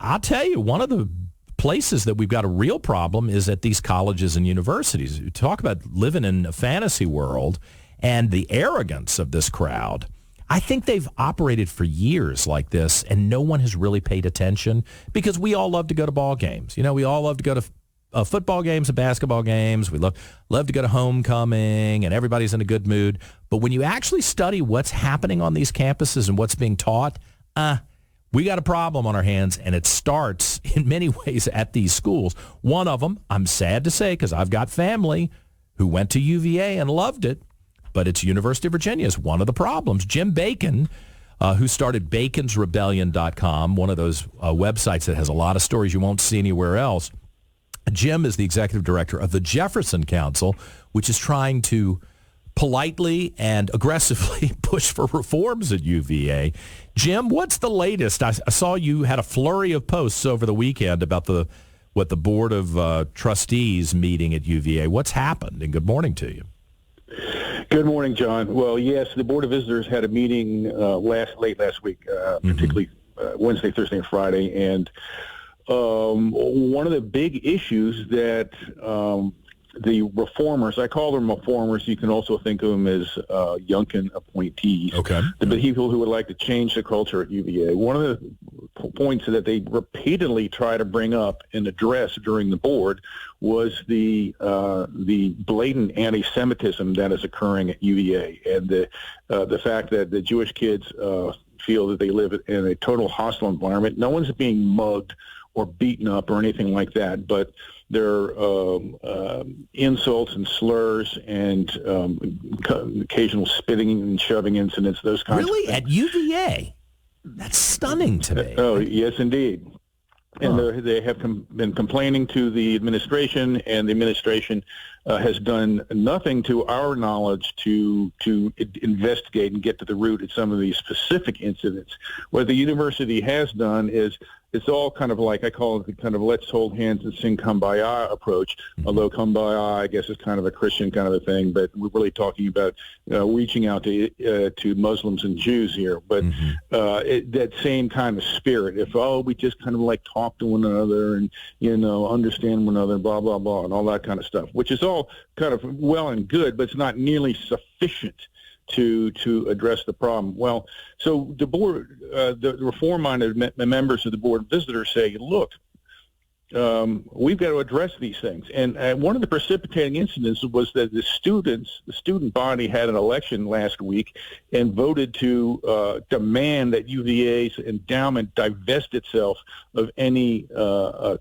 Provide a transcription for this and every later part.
I'll tell you, one of the places that we've got a real problem is at these colleges and universities. You talk about living in a fantasy world and the arrogance of this crowd. I think they've operated for years like this, and no one has really paid attention because we all love to go to ball games. You know, we all love to go to football games and basketball games. We love to go to homecoming, and everybody's in a good mood. But when you actually study what's happening on these campuses and what's being taught, we got a problem on our hands, and it starts in many ways at these schools. One of them, I'm sad to say, because I've got family who went to UVA and loved it, but it's University of Virginia is one of the problems. Jim Bacon, who started baconsrebellion.com, one of those websites that has a lot of stories you won't see anywhere else. Jim is the executive director of the Jefferson Council, which is trying to politely and aggressively push for reforms at UVA. Jim, what's the latest? I saw you had a flurry of posts over the weekend about the Board of Trustees meeting at UVA. What's happened? And good morning to you. Good morning, John. Well, yes, the Board of Visitors had a meeting late last week, particularly Wednesday, Thursday, and Friday, and one of the big issues that the reformers, I call them reformers, you can also think of them as Youngkin appointees, the people who would like to change the culture at UVA. One of the points that they repeatedly try to bring up and address during the board was the blatant anti-Semitism that is occurring at UVA, and the fact that the Jewish kids feel that they live in a total hostile environment. No one's being mugged or beaten up or anything like that, but there are insults and slurs and occasional spitting and shoving incidents, those kinds of things. Really? At UVA? That's stunning to me. Oh, yes, indeed. And they have been complaining to the administration, and the administration has done nothing to our knowledge to investigate and get to the root of some of these specific incidents. What the university has done is it's all kind of like, I call it the kind of let's hold hands and sing Kumbaya approach, although Kumbaya, I guess, is kind of a Christian kind of a thing, but we're really talking about reaching out to Muslims and Jews here. But that same kind of spirit, if, we just kind of like talk to one another and, understand one another, blah, blah, blah, and all that kind of stuff, which is all kind of well and good, but it's not nearly sufficient to address the problem. Well, so the board, the reform-minded members of the Board of Visitors say, look, we've got to address these things. And one of the precipitating incidents was that the student body had an election last week and voted to demand that UVA's endowment divest itself of any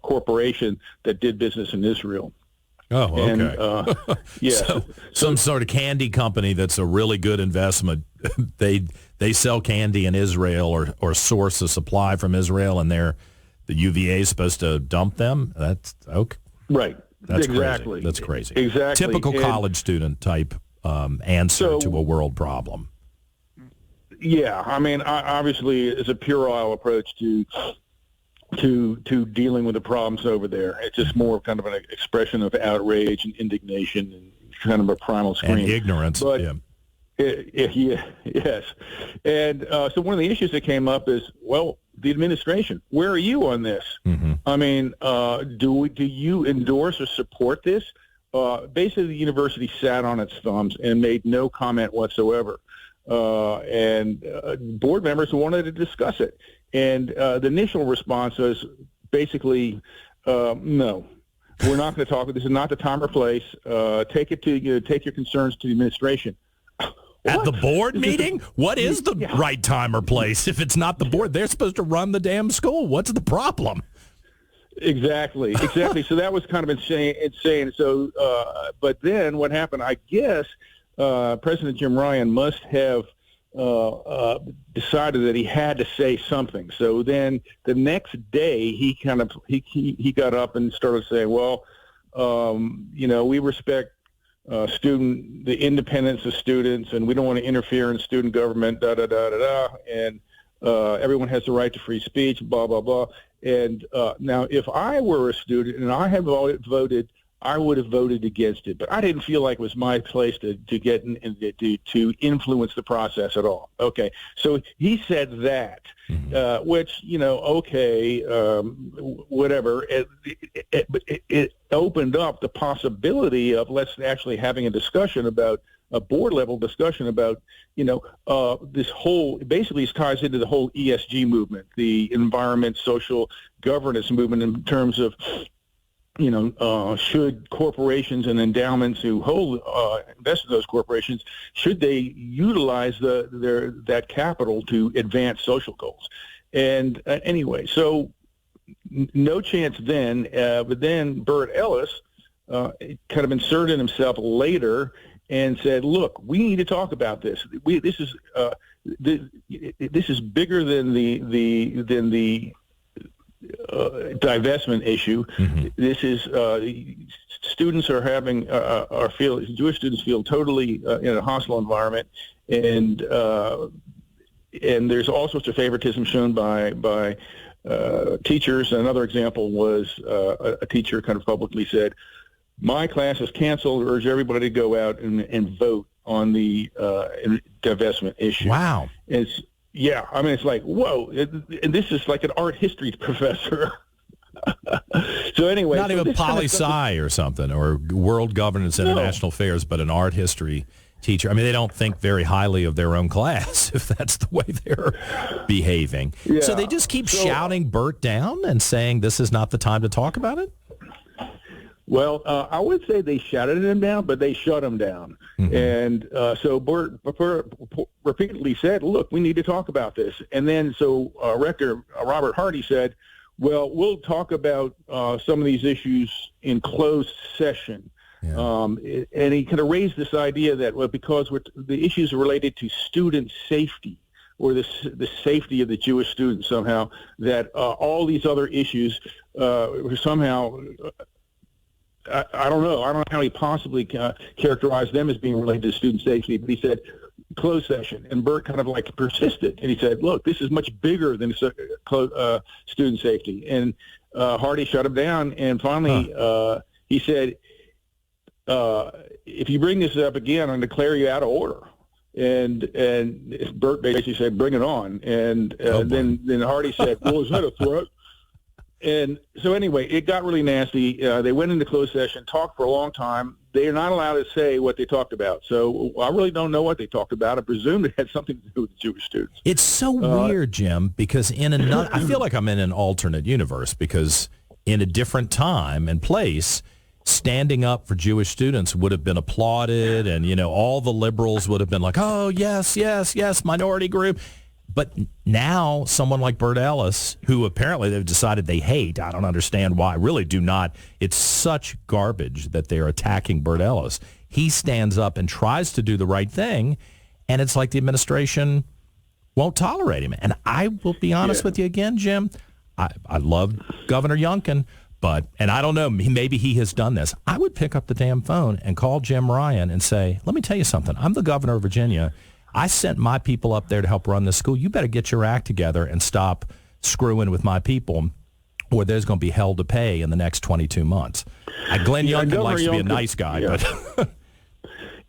corporation that did business in Israel. Oh, okay. And, yeah. So, some sort of candy company that's a really good investment. They sell candy in Israel or source a supply from Israel, and the UVA is supposed to dump them. That's okay. Right. That's exactly. Crazy. That's crazy. Exactly. Typical college student type answer to a world problem. Yeah, I mean, obviously, it's a puerile approach to dealing with the problems over there. It's just more kind of an expression of outrage and indignation and kind of a primal scream. And ignorance, but, yeah. Yes. And so one of the issues that came up is, well, the administration, where are you on this? I mean, do you endorse or support this? Basically, the university sat on its thumbs and made no comment whatsoever. And board members wanted to discuss it. And the initial response was basically, no, we're not going to talk. This is not the time or place. Take your concerns to the administration. At the board meeting? What is the right time or place? If it's not the board, they're supposed to run the damn school. What's the problem? Exactly. So that was kind of insane. So, but then what happened, I guess, President Jim Ryan must have decided that he had to say something. So then the next day he got up and started saying, well, we respect the independence of students, and we don't want to interfere in student government, and everyone has the right to free speech, blah, blah, blah. And now if I were a student and I had voted I would have voted against it, but I didn't feel like it was my place to get to influence the process at all. Okay, so he said that, which okay, whatever. It opened up the possibility of let's actually having a discussion about a board level discussion about this whole basically it ties into the whole ESG movement, the environment, social governance movement in terms of. Should corporations and endowments who hold invest in those corporations, should they utilize that capital to advance social goals? And anyway, so no chance then. But then Burt Ellis kind of inserted himself later and said, "Look, we need to talk about this. This is bigger than the." Divestment issue. This is students are having Jewish students feel totally in a hostile environment, and there's all sorts of favoritism shown by teachers. Another example was a teacher kind of publicly said, "My class is canceled. Urge everybody to go out and vote on the divestment issue." Wow. Yeah, I mean, it's like, whoa, and this is like an art history professor. So anyway. Not even poli-sci or something, or world governance, international affairs, but an art history teacher. I mean, they don't think very highly of their own class if that's the way they're behaving. Yeah. So they just keep shouting Burt down and saying this is not the time to talk about it? Well, I would say they shouted him down, but they shut him down. And so Burt repeatedly said, "Look, we need to talk about this." And then so Rector Robert Hardy said, "Well, we'll talk about some of these issues in closed session." Yeah. And he kind of raised this idea that, well, because the issues are related to student safety, or the safety of the Jewish students somehow, that all these other issues were somehow... I don't know. I don't know how he possibly characterized them as being related to student safety, but he said closed session. And Burt kind of like persisted, and he said, "Look, this is much bigger than student safety." And Hardy shut him down, and finally he said, "If you bring this up again, I'm going to declare you out of order." And Burt basically said, "Bring it on." And then Hardy said, "Well, is that a threat?" And so anyway, it got really nasty. They went into closed session, talked for a long time. They are not allowed to say what they talked about. So I really don't know what they talked about. I presume it had something to do with the Jewish students. It's so weird, Jim, because I feel like I'm in an alternate universe, because in a different time and place, standing up for Jewish students would have been applauded, and, all the liberals would have been like, "Oh, yes, yes, yes, minority group." But now someone like Burt Ellis, who apparently they've decided they hate, I don't understand why, really do not. It's such garbage that they're attacking Burt Ellis. He stands up and tries to do the right thing, and it's like the administration won't tolerate him. And I will be honest with you again, Jim, I love Governor Youngkin, and I don't know, maybe he has done this. I would pick up the damn phone and call Jim Ryan and say, "Let me tell you something. I'm the governor of Virginia. I sent my people up there to help run this school. You better get your act together and stop screwing with my people, or there's going to be hell to pay in the next 22 months. Glenn Youngkin likes to be a nice guy, but...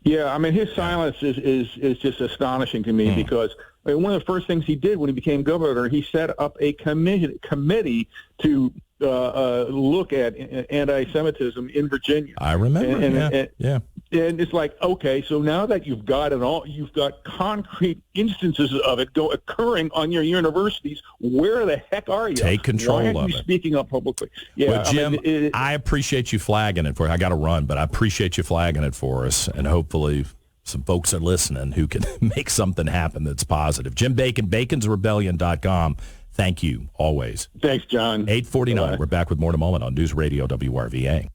Yeah, I mean, his silence is just astonishing to me because one of the first things he did when he became governor, he set up a committee to look at anti-Semitism in Virginia. I remember, yeah. And it's like, okay, so now that you've got you've got concrete instances of it occurring on your universities. Where the heck are you? Take control of it. Why aren't you speaking up publicly? Yeah, well, Jim, I appreciate you flagging it for you. I got to run, but I appreciate you flagging it for us, and hopefully some folks are listening who can make something happen that's positive. Jim Bacon, baconsrebellion.com. Thank you, always. Thanks, John. 8:49. We're back with more in a moment on News Radio WRVA.